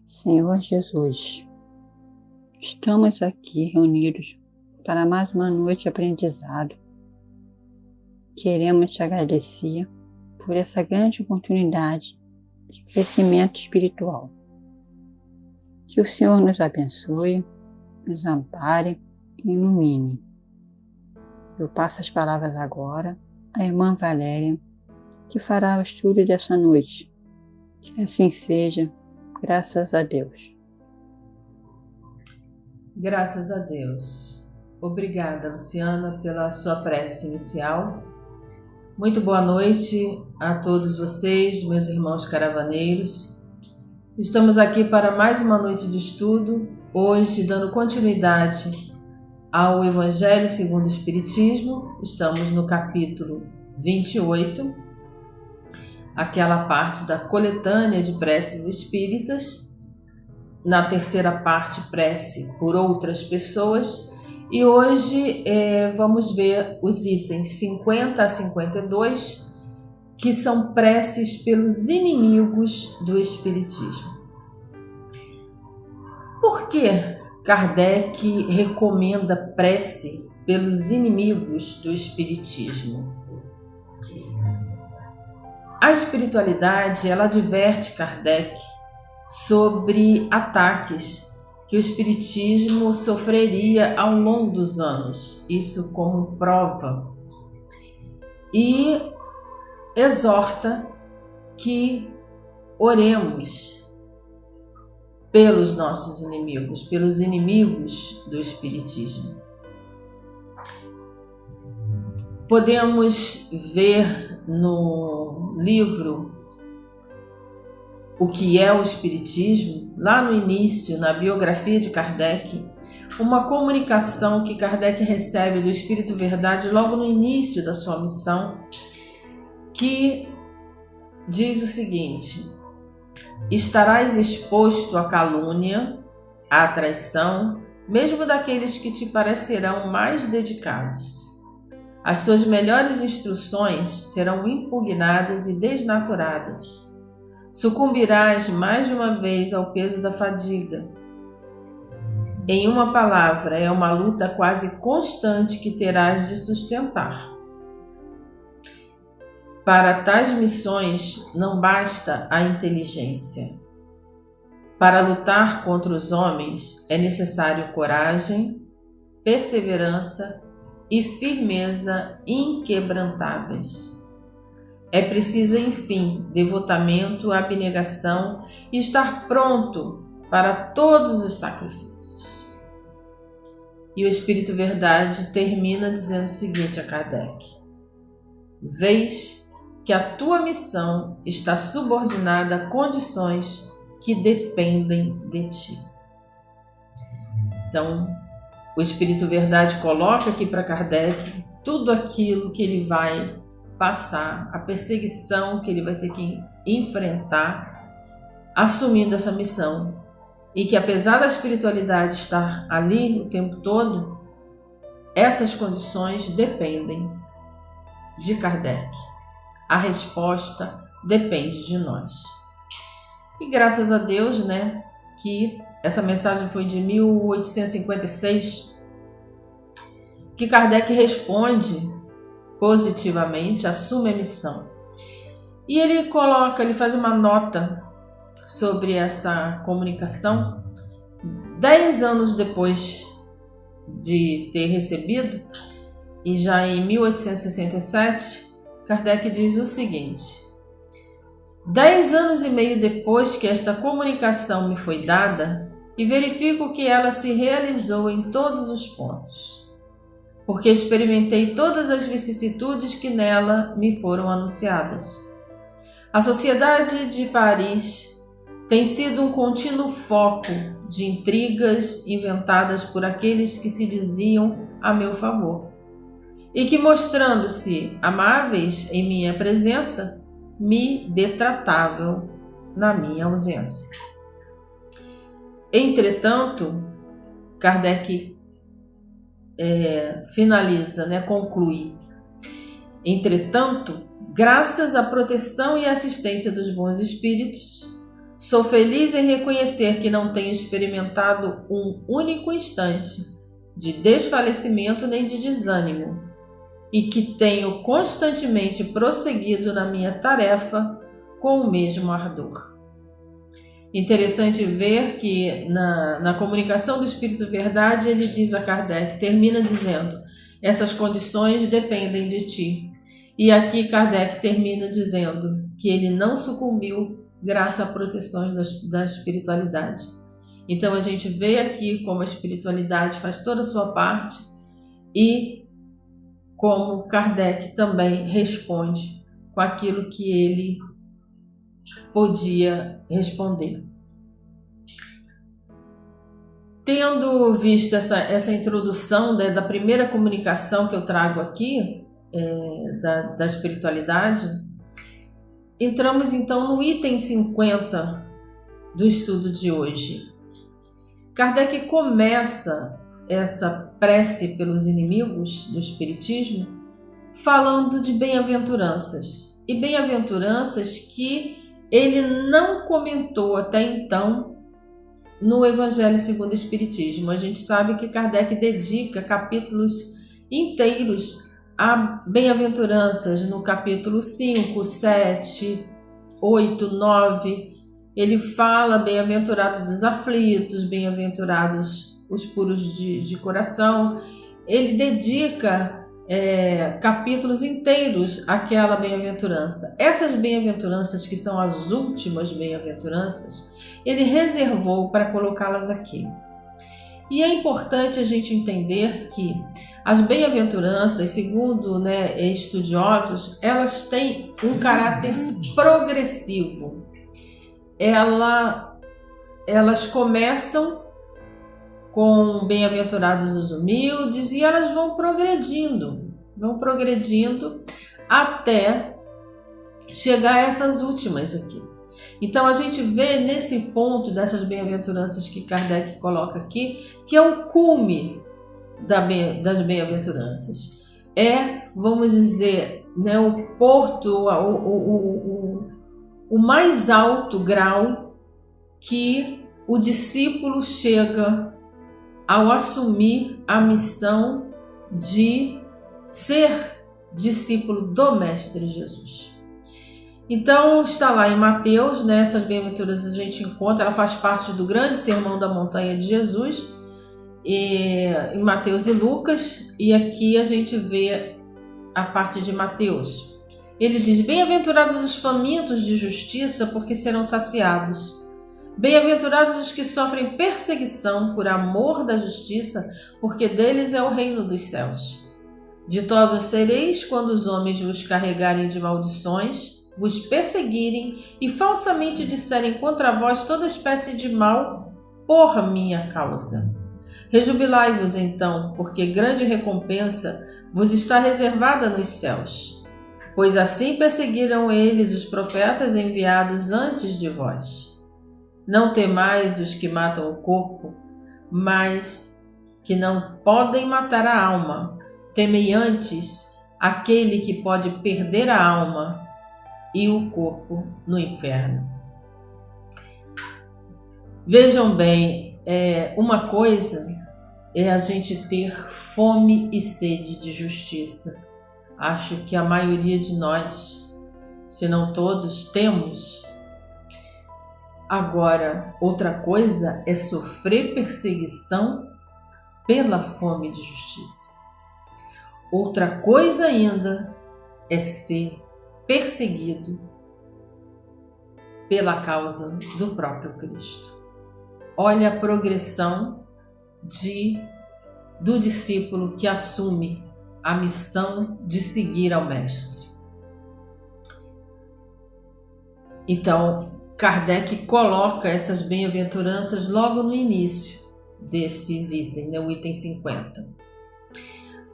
Senhor Jesus, estamos aqui reunidos para mais uma noite de aprendizado. Queremos te agradecer por essa grande oportunidade de crescimento espiritual. Que o Senhor nos abençoe, nos ampare e ilumine. Eu passo as palavras agora à irmã Valéria, que fará o estudo dessa noite. Que assim seja, graças a Deus. Graças a Deus. Obrigada, Luciana, pela sua prece inicial. Muito boa noite a todos vocês, meus irmãos caravaneiros. Estamos aqui para mais uma noite de estudo, hoje dando continuidade ao Evangelho segundo o Espiritismo. Estamos no capítulo 28, aquela parte da coletânea de preces espíritas, na terceira parte, prece por outras pessoas, e hoje vamos ver os itens 50 a 52, que são preces pelos inimigos do Espiritismo. Por que Kardec recomenda prece pelos inimigos do Espiritismo? A espiritualidade, ela adverte Kardec sobre ataques que o Espiritismo sofreria ao longo dos anos, isso como prova, e exorta que oremos pelos nossos inimigos, pelos inimigos do Espiritismo. Podemos ver no livro O que é o Espiritismo, lá no início, na biografia de Kardec, uma comunicação que Kardec recebe do Espírito Verdade logo no início da sua missão, que diz o seguinte: estarás exposto à calúnia, à traição, mesmo daqueles que te parecerão mais dedicados. As tuas melhores instruções serão impugnadas e desnaturadas. Sucumbirás mais de uma vez ao peso da fadiga. Em uma palavra, é uma luta quase constante que terás de sustentar. Para tais missões não basta a inteligência. Para lutar contra os homens é necessário coragem, perseverança e firmeza inquebrantáveis. É preciso, enfim, devotamento, abnegação e estar pronto para todos os sacrifícios. E o Espírito Verdade termina dizendo o seguinte a Kardec: vês que a tua missão está subordinada a condições que dependem de ti. Então, o Espírito Verdade coloca aqui para Kardec tudo aquilo que ele vai passar, a perseguição que ele vai ter que enfrentar assumindo essa missão, e que apesar da espiritualidade estar ali o tempo todo, essas condições dependem de Kardec. A resposta depende de nós. E graças a Deus, que essa mensagem foi de 1856, que Kardec responde positivamente, assume a missão. E ele faz uma nota sobre essa comunicação 10 anos depois de ter recebido, e já em 1867, Kardec diz o seguinte: 10 anos e meio depois que esta comunicação me foi dada, e verifico que ela se realizou em todos os pontos, porque experimentei todas as vicissitudes que nela me foram anunciadas. A Sociedade de Paris tem sido um contínuo foco de intrigas inventadas por aqueles que se diziam a meu favor, e que, mostrando-se amáveis em minha presença, me detratavam na minha ausência. Entretanto, Kardec finaliza, conclui: entretanto, graças à proteção e assistência dos bons espíritos, Sou feliz em reconhecer que não tenho experimentado um único instante de desfalecimento nem de desânimo e que tenho constantemente prosseguido na minha tarefa com o mesmo ardor. Interessante ver que na comunicação do Espírito Verdade ele diz a Kardec, termina dizendo: essas condições dependem de ti. E aqui Kardec termina dizendo que ele não sucumbiu graças a proteções da espiritualidade. Então a gente vê aqui como a espiritualidade faz toda a sua parte e como Kardec também responde com aquilo que ele podia responder. Tendo visto essa introdução da primeira comunicação que eu trago aqui, da espiritualidade, entramos então no item 50 do estudo de hoje. Kardec começa essa prece pelos inimigos do Espiritismo falando de bem-aventuranças, e bem-aventuranças que ele não comentou até então no Evangelho segundo o Espiritismo. A gente sabe que Kardec dedica capítulos inteiros a bem-aventuranças, no capítulo 5, 7, 8, 9, ele fala bem-aventurados os aflitos, bem-aventurados os puros de coração. Ele dedica capítulos inteiros àquela bem-aventurança. Essas bem-aventuranças, que são as últimas bem-aventuranças, ele reservou para colocá-las aqui. E é importante a gente entender que as bem-aventuranças, segundo estudiosos, elas têm um caráter progressivo. Elas começam com bem-aventurados os humildes e elas vão progredindo até chegar a essas últimas aqui. Então a gente vê nesse ponto dessas bem-aventuranças que Kardec coloca aqui, que é o cume das bem-aventuranças. Vamos dizer, o porto, o mais alto grau que o discípulo chega ao assumir a missão de ser discípulo do Mestre Jesus. Então está lá em Mateus, essas bem-aventuranças a gente encontra, ela faz parte do grande sermão da montanha de Jesus, em Mateus e Lucas, e aqui a gente vê a parte de Mateus. Ele diz: bem-aventurados os famintos de justiça, porque serão saciados. Bem-aventurados os que sofrem perseguição por amor da justiça, porque deles é o reino dos céus. Ditosos sereis quando os homens vos carregarem de maldições, vos perseguirem e falsamente disserem contra vós toda espécie de mal por minha causa. Rejubilai-vos então, porque grande recompensa vos está reservada nos céus. Pois assim perseguiram eles os profetas enviados antes de vós. Não temais os que matam o corpo, mas que não podem matar a alma. Temei antes aquele que pode perder a alma e o corpo no inferno. Vejam bem, uma coisa é a gente ter fome e sede de justiça. Acho que a maioria de nós, se não todos, temos. Agora, outra coisa é sofrer perseguição pela fome de justiça. Outra coisa ainda é ser perseguido pela causa do próprio Cristo. Olha a progressão do discípulo que assume a missão de seguir ao Mestre. Então, Kardec coloca essas bem-aventuranças logo no início desses itens, o item 50.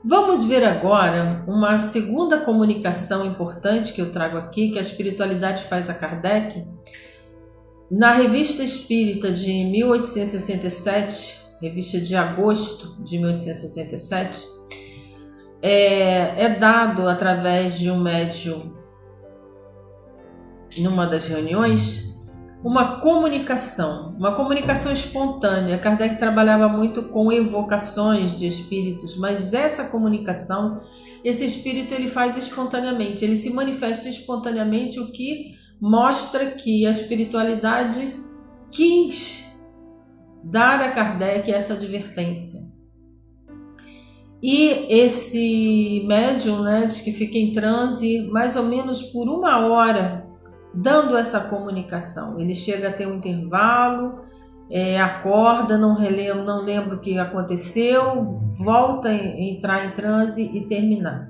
Vamos ver agora uma segunda comunicação importante que eu trago aqui, que a espiritualidade faz a Kardec. Na Revista Espírita de 1867, revista de agosto de 1867, é dado através de um médium, numa das reuniões, uma comunicação espontânea. Kardec trabalhava muito com evocações de espíritos, mas essa comunicação, esse espírito ele faz espontaneamente, ele se manifesta espontaneamente, o que mostra que a espiritualidade quis dar a Kardec essa advertência. E esse médium, né, diz que fica em transe mais ou menos por 1 hora, dando essa comunicação. Ele chega a ter um intervalo, acorda, não lembra o que aconteceu, volta a entrar em transe e terminar.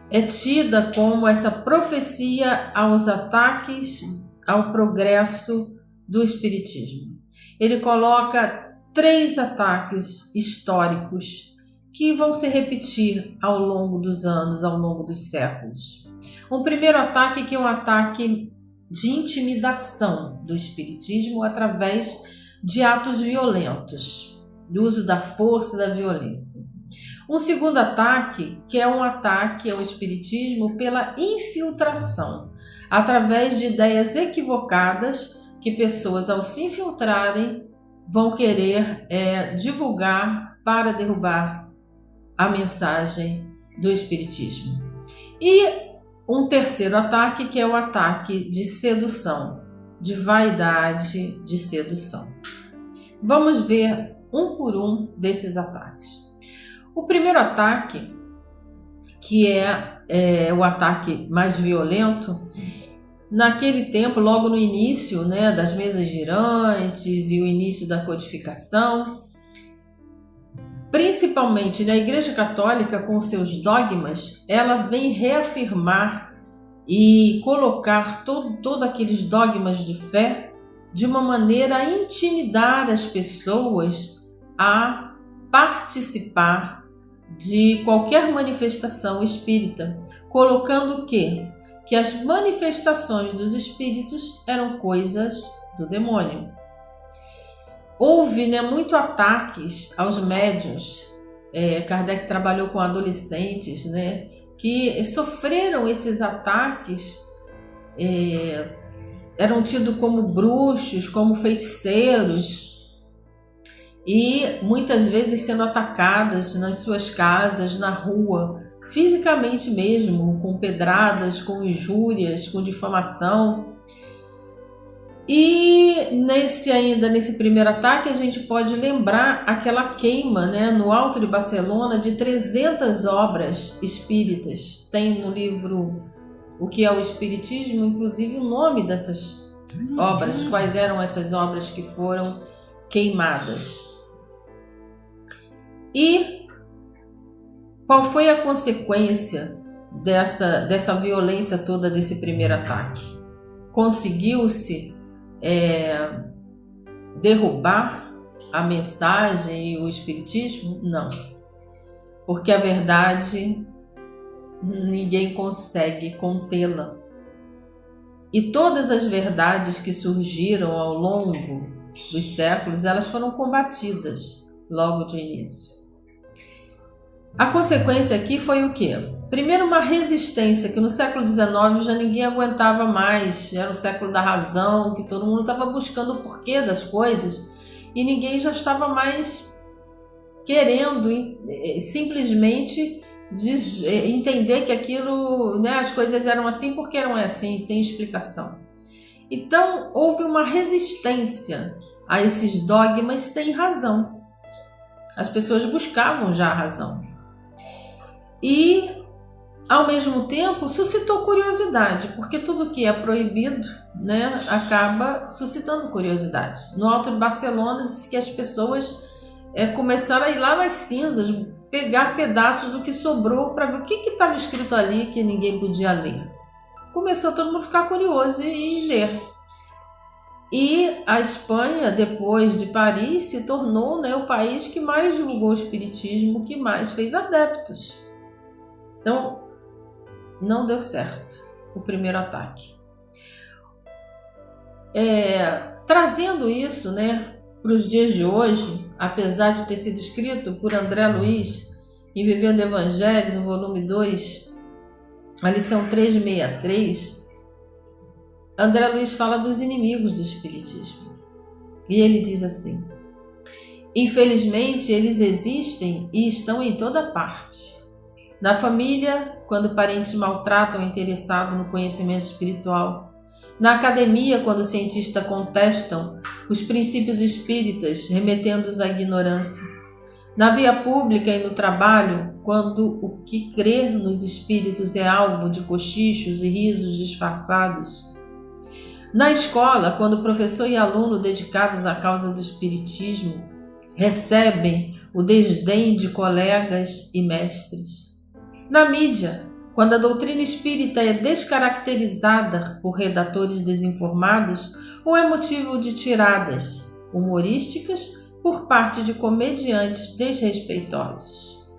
É tida como essa profecia aos ataques ao progresso do espiritismo. Ele coloca 3 ataques históricos que vão se repetir ao longo dos anos, ao longo dos séculos. Um primeiro ataque, que é um ataque de intimidação do espiritismo através de atos violentos, do uso da força e da violência. Um segundo ataque, que é um ataque ao espiritismo pela infiltração, através de ideias equivocadas que pessoas, ao se infiltrarem, vão querer divulgar para derrubar a mensagem do espiritismo. E um terceiro ataque, que é o ataque de sedução, de vaidade, de sedução. Vamos ver um por um desses ataques. O primeiro ataque, que é o ataque mais violento, naquele tempo, logo no início, né, das mesas girantes e o início da codificação, principalmente na Igreja Católica, com seus dogmas, ela vem reafirmar e colocar todos aqueles dogmas de fé de uma maneira a intimidar as pessoas a participar de qualquer manifestação espírita, colocando que as manifestações dos espíritos eram coisas do demônio. Houve muito ataques aos médiuns. Kardec trabalhou com adolescentes, que sofreram esses ataques, eram tidos como bruxos, como feiticeiros, e muitas vezes sendo atacadas nas suas casas, na rua, fisicamente mesmo, com pedradas, com injúrias, com difamação. E nesse primeiro ataque a gente pode lembrar aquela queima, no Alto de Barcelona, de 300 obras espíritas. Tem no livro O que é o Espiritismo, inclusive, o nome dessas obras, quais eram essas obras que foram queimadas. E qual foi a consequência dessa violência toda, desse primeiro ataque? Conseguiu-se derrubar a mensagem e o espiritismo? Não, porque a verdade ninguém consegue contê-la, e todas as verdades que surgiram ao longo dos séculos, elas foram combatidas logo de início. A consequência aqui foi o quê? Primeiro, uma resistência, que no século XIX já ninguém aguentava mais, era o século da razão, que todo mundo estava buscando o porquê das coisas, e ninguém já estava mais querendo simplesmente entender que aquilo, as coisas eram assim porque eram assim, sem explicação. Então, houve uma resistência a esses dogmas sem razão. As pessoas buscavam já a razão. E, ao mesmo tempo, suscitou curiosidade, porque tudo que é proibido, acaba suscitando curiosidade. No Alto de Barcelona, disse que as pessoas começaram a ir lá nas cinzas, pegar pedaços do que sobrou para ver o que estava escrito ali que ninguém podia ler. Começou todo mundo a ficar curioso e ler. E a Espanha, depois de Paris, se tornou o país que mais divulgou o espiritismo, que mais fez adeptos. Então, não deu certo o primeiro ataque. Trazendo isso para os dias de hoje, apesar de ter sido escrito por André Luiz em Vivendo o Evangelho, no volume 2, a lição 363, André Luiz fala dos inimigos do espiritismo. E ele diz assim: infelizmente, eles existem e estão em toda parte. Na família, quando parentes maltratam o interessado no conhecimento espiritual. Na academia, quando cientistas contestam os princípios espíritas, remetendo-os à ignorância. Na via pública e no trabalho, quando o que crer nos espíritos é alvo de cochichos e risos disfarçados. Na escola, quando professor e aluno dedicados à causa do espiritismo recebem o desdém de colegas e mestres. Na mídia, quando a doutrina espírita é descaracterizada por redatores desinformados ou é motivo de tiradas humorísticas por parte de comediantes desrespeitosos.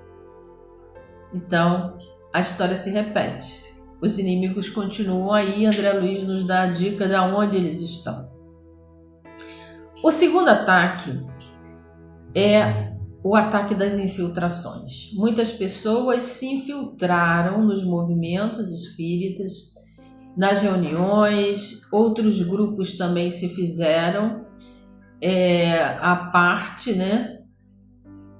Então, a história se repete. Os inimigos continuam aí, André Luiz nos dá a dica de onde eles estão. O segundo ataque é o ataque das infiltrações. Muitas pessoas se infiltraram nos movimentos espíritas, nas reuniões, outros grupos também se fizeram à parte,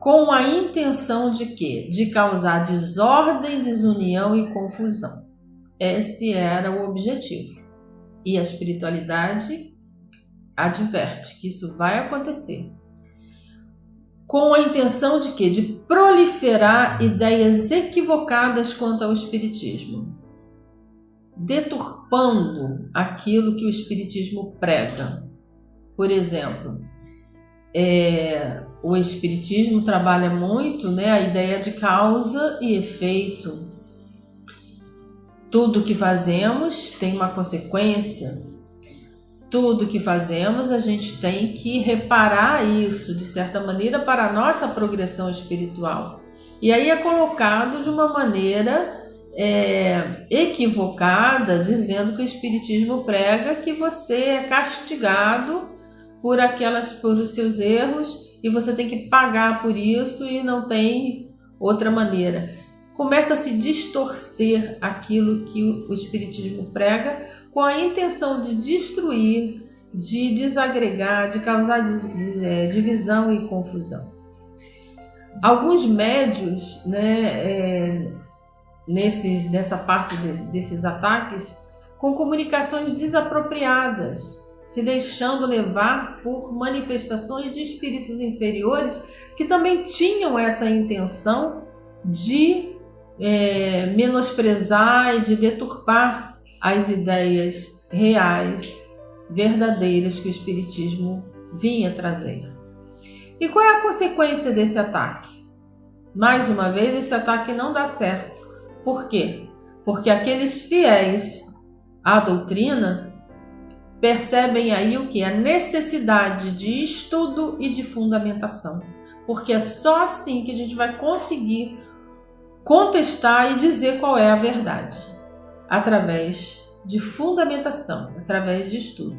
com a intenção de quê? De causar desordem, desunião e confusão. Esse era o objetivo. E a espiritualidade adverte que isso vai acontecer. Com a intenção de quê? De proliferar ideias equivocadas quanto ao espiritismo, deturpando aquilo que o espiritismo prega. Por exemplo, o espiritismo trabalha muito a ideia de causa e efeito. Tudo que fazemos tem uma consequência. Tudo que fazemos, a gente tem que reparar isso, de certa maneira, para a nossa progressão espiritual. E aí é colocado de uma maneira equivocada, dizendo que o espiritismo prega que você é castigado por os seus erros e você tem que pagar por isso e não tem outra maneira. Começa a se distorcer aquilo que o espiritismo prega com a intenção de destruir, de desagregar, de causar divisão e confusão. Alguns médios, nessa parte desses ataques, com comunicações desapropriadas, se deixando levar por manifestações de espíritos inferiores que também tinham essa intenção de menosprezar e de deturpar as ideias reais, verdadeiras que o espiritismo vinha trazer. E qual é a consequência desse ataque? Mais uma vez, esse ataque não dá certo. Por quê? Porque aqueles fiéis à doutrina percebem aí o que? A necessidade de estudo e de fundamentação. Porque é só assim que a gente vai conseguir contestar e dizer qual é a verdade. Através de fundamentação, através de estudo.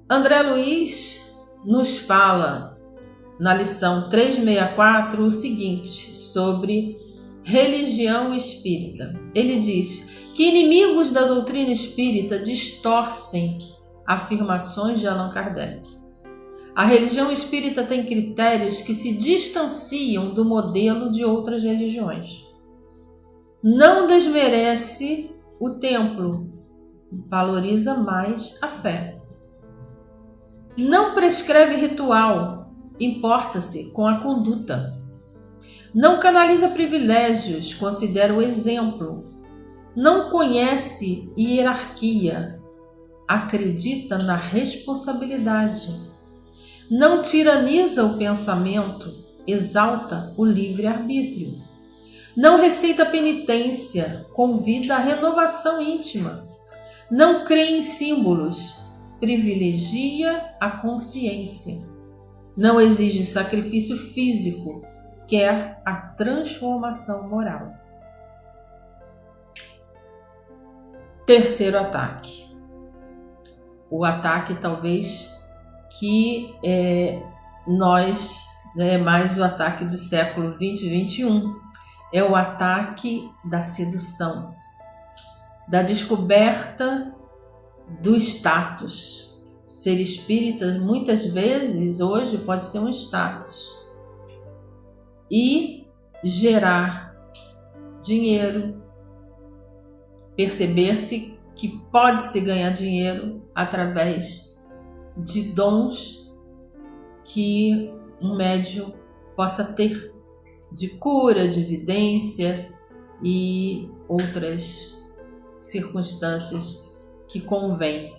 André Luiz nos fala na lição 364 o seguinte sobre religião espírita. Ele diz que inimigos da doutrina espírita distorcem afirmações de Allan Kardec. A religião espírita tem critérios que se distanciam do modelo de outras religiões. Não desmerece o templo, valoriza mais a fé. Não prescreve ritual, importa-se com a conduta. Não canaliza privilégios, considera o exemplo. Não conhece hierarquia, acredita na responsabilidade. Não tiraniza o pensamento, exalta o livre-arbítrio. Não receita penitência, convida à renovação íntima. Não crê em símbolos, privilegia a consciência. Não exige sacrifício físico, quer a transformação moral. Terceiro ataque. O ataque talvez que mais o ataque do século 20 e 21, é o ataque da sedução, da descoberta do status. Ser espírita, muitas vezes, hoje, pode ser um status. E gerar dinheiro, perceber-se que pode-se ganhar dinheiro através de dons que um médium possa ter, de cura, de vidência e outras circunstâncias que convêm.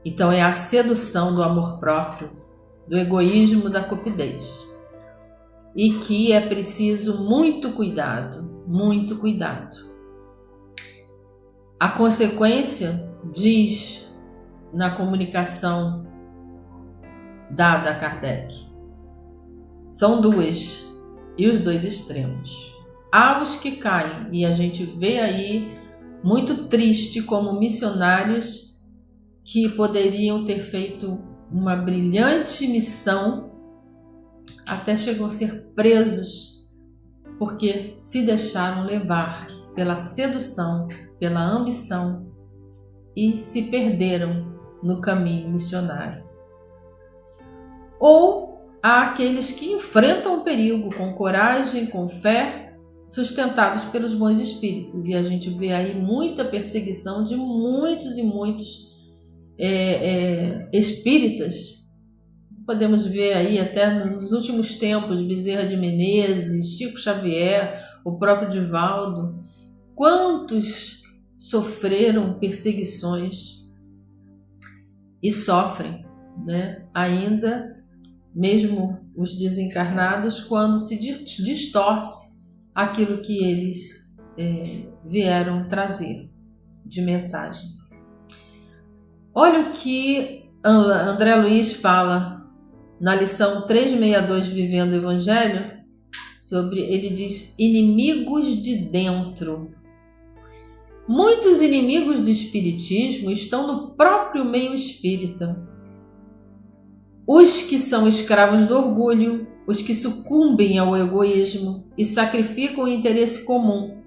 Então é a sedução do amor próprio, do egoísmo, da cupidez. E que é preciso muito cuidado, muito cuidado. A consequência, diz na comunicação dada a Kardec, são duas, e os dois extremos. Há os que caem, e a gente vê aí muito triste como missionários que poderiam ter feito uma brilhante missão, até chegam a ser presos, porque se deixaram levar pela sedução, pela ambição e se perderam no caminho missionário. Ou há aqueles que enfrentam o perigo com coragem, com fé, sustentados pelos bons espíritos. E a gente vê aí muita perseguição de muitos e muitos espíritas. Podemos ver aí até nos últimos tempos Bezerra de Menezes, Chico Xavier, o próprio Divaldo. Quantos sofreram perseguições e sofrem, né? Ainda, mesmo os desencarnados, quando se distorce aquilo que eles vieram trazer de mensagem. Olha o que André Luiz fala na lição 362, Vivendo o Evangelho, ele diz: inimigos de dentro. Muitos inimigos do espiritismo estão no próprio meio espírita. Os que são escravos do orgulho, os que sucumbem ao egoísmo e sacrificam o interesse comum,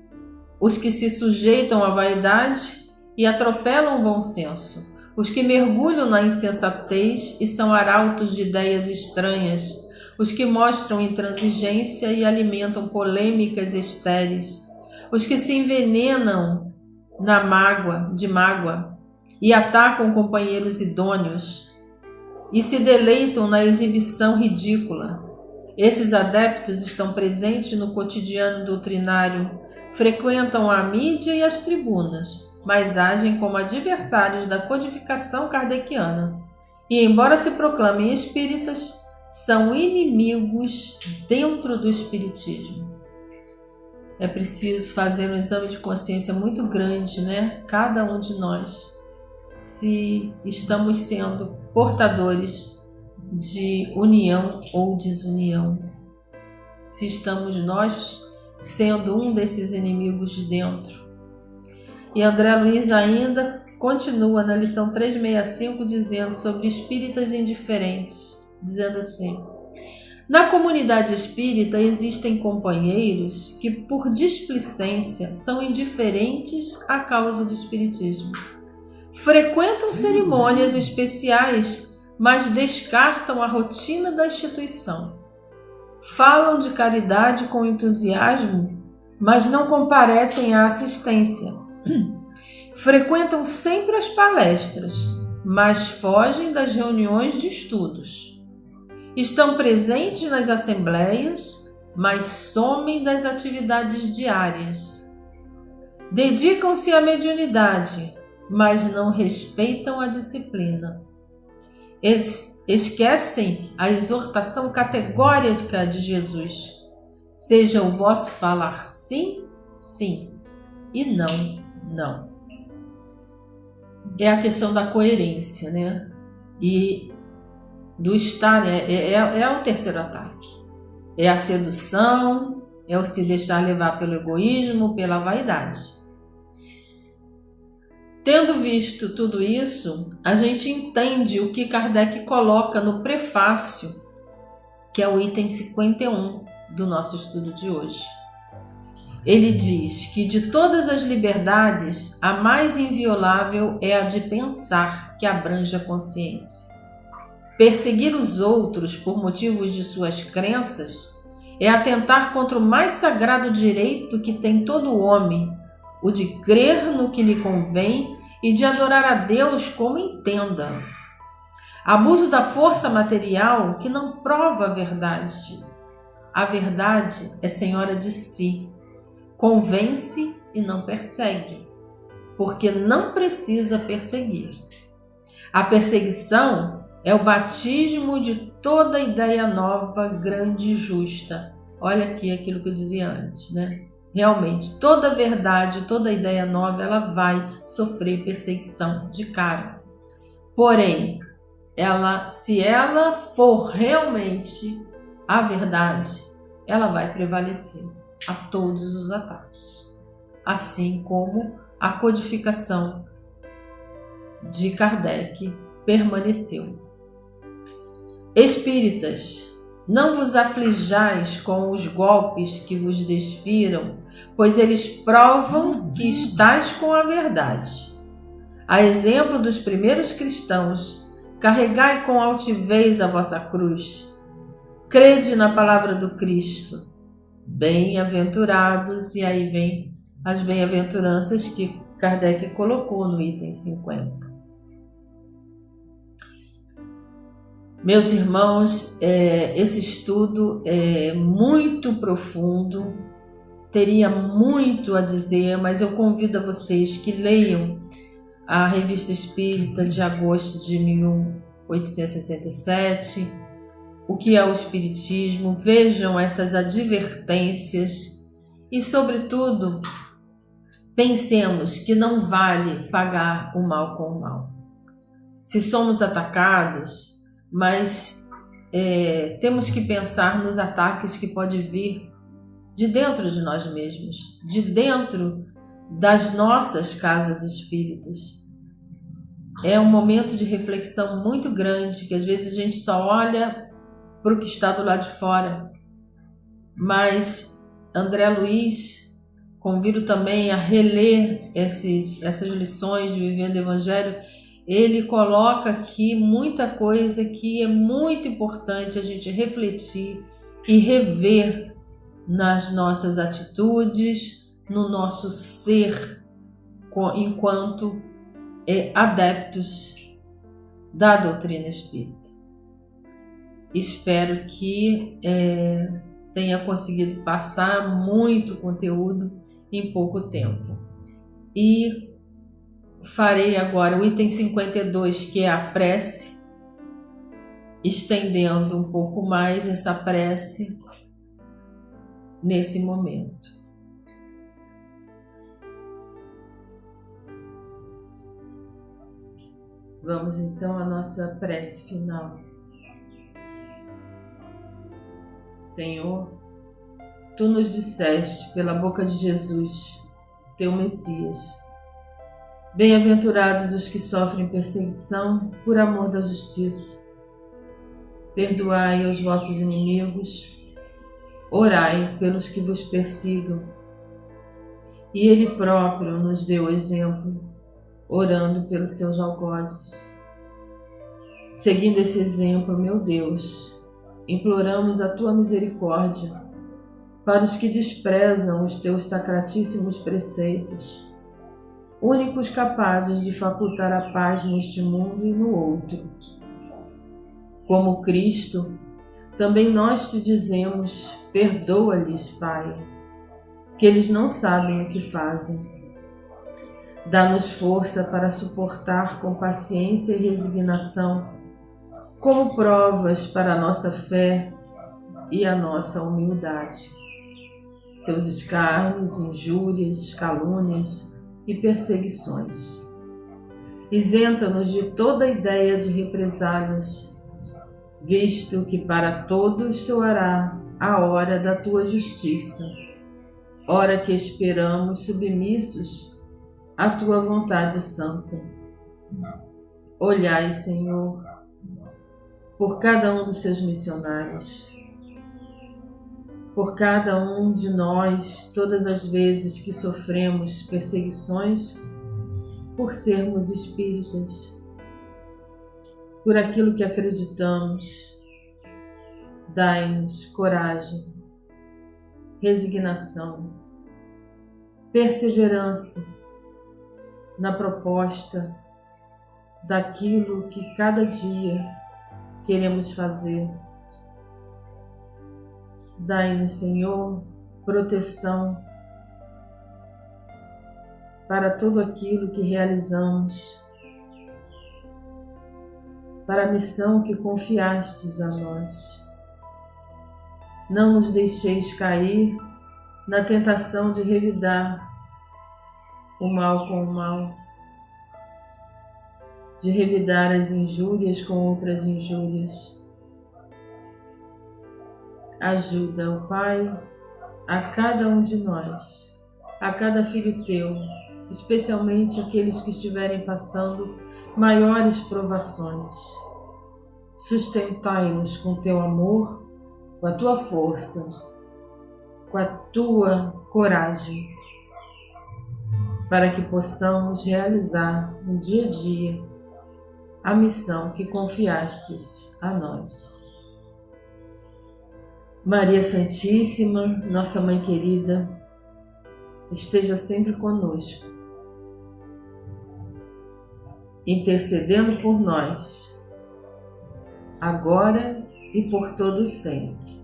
os que se sujeitam à vaidade e atropelam o bom senso, os que mergulham na insensatez e são arautos de ideias estranhas, os que mostram intransigência e alimentam polêmicas estéreis, os que se envenenam de mágoa e atacam companheiros idôneos e se deleitam na exibição ridícula. Esses adeptos estão presentes no cotidiano doutrinário, frequentam a mídia e as tribunas, mas agem como adversários da codificação kardeciana. E, embora se proclamem espíritas, são inimigos dentro do espiritismo. É preciso fazer um exame de consciência muito grande, né? Cada um de nós, se estamos sendo portadores de união ou desunião. Se estamos nós sendo um desses inimigos de dentro. E André Luiz ainda continua na lição 365 dizendo sobre espíritas indiferentes, dizendo assim: na comunidade espírita existem companheiros que, por displicência, são indiferentes à causa do espiritismo. Frequentam cerimônias especiais, mas descartam a rotina da instituição. Falam de caridade com entusiasmo, mas não comparecem à assistência. Frequentam sempre as palestras, mas fogem das reuniões de estudos. Estão presentes nas assembleias, mas somem das atividades diárias. Dedicam-se à mediunidade, mas não respeitam a disciplina. Esquecem a exortação categórica de Jesus: seja o vosso falar sim, sim, e não, não. É a questão da coerência, né? E do estar, é o terceiro ataque. É a sedução, é o se deixar levar pelo egoísmo, pela vaidade. Tendo visto tudo isso, a gente entende o que Kardec coloca no prefácio, que é o item 51 do nosso estudo de hoje. ele diz que de todas as liberdades, a mais inviolável é a de pensar, que abrange a consciência. Perseguir os outros por motivos de suas crenças é atentar contra o mais sagrado direito que tem todo homem, o de crer no que lhe convém e de adorar a Deus como entenda. Abuso da força material que não prova a verdade. A verdade é senhora de si. Convence e não persegue, porque não precisa perseguir. A perseguição é o batismo de toda ideia nova, grande e justa. Olha aqui aquilo que eu dizia antes, né? Realmente, toda verdade, toda ideia nova, ela vai sofrer perseguição de cara. Porém, se ela for realmente a verdade, ela vai prevalecer a todos os ataques, assim como a codificação de Kardec permaneceu. Espíritas, não vos aflijais com os golpes que vos desfiram, pois eles provam que estáis com a verdade. A exemplo dos primeiros cristãos, carregai com altivez a vossa cruz. Crede na palavra do Cristo. Bem-aventurados, e aí vem as bem-aventuranças que Kardec colocou no item 50. Meus irmãos, esse estudo é muito profundo, teria muito a dizer, mas eu convido a vocês que leiam a Revista Espírita de agosto de 1867, o que é o Espiritismo, vejam essas advertências e, sobretudo, pensemos que não vale pagar o mal com o mal. Se somos atacados, mas temos que pensar nos ataques que pode vir de dentro de nós mesmos, de dentro das nossas casas espíritas. É um momento de reflexão muito grande, que às vezes a gente só olha para o que está do lado de fora. Mas André Luiz, convido também a reler essas lições de Vivendo o Evangelho. Ele coloca aqui muita coisa que é muito importante a gente refletir e rever nas nossas atitudes, no nosso ser, enquanto adeptos da doutrina espírita. Espero que tenha conseguido passar muito conteúdo em pouco tempo. E farei agora o item 52, que é a prece, estendendo um pouco mais essa prece nesse momento. Vamos então à nossa prece final. Senhor, Tu nos disseste pela boca de Jesus, Teu Messias: bem-aventurados os que sofrem perseguição por amor da justiça. Perdoai aos vossos inimigos, orai pelos que vos persigam. E Ele próprio nos deu exemplo, orando pelos seus algozes. Seguindo esse exemplo, meu Deus, imploramos a Tua misericórdia para os que desprezam os Teus sacratíssimos preceitos, únicos capazes de facultar a paz neste mundo e no outro. Como Cristo, também nós Te dizemos: perdoa-lhes, Pai, que eles não sabem o que fazem. Dá-nos força para suportar com paciência e resignação, como provas para a nossa fé e a nossa humildade, seus escárnios, injúrias, calúnias e perseguições. Isenta-nos de toda ideia de represálias, visto que para todos soará a hora da Tua justiça, hora que esperamos submissos à Tua vontade santa. Olhai, Senhor, por cada um dos Seus missionários. por cada um de nós, todas as vezes que sofremos perseguições por sermos espíritas, por aquilo que acreditamos. Dai-nos coragem, resignação, perseverança na proposta daquilo que cada dia queremos fazer. Dai-nos, Senhor, proteção para tudo aquilo que realizamos, para a missão que confiastes a nós. Não nos deixeis cair na tentação de revidar o mal com o mal, de revidar as injúrias com outras injúrias. Ajuda, ó Pai, a cada um de nós, a cada filho teu, especialmente aqueles que estiverem passando maiores provações. Sustentai-nos com teu amor, com a tua força, com a tua coragem, para que possamos realizar no dia a dia a missão que confiastes a nós. Maria Santíssima, nossa Mãe querida, esteja sempre conosco, intercedendo por nós, agora e por todo sempre.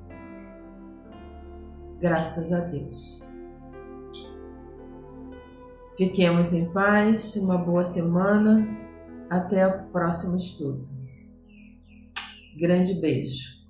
Graças a Deus. Fiquemos em paz, uma boa semana, até o próximo estudo. Grande beijo.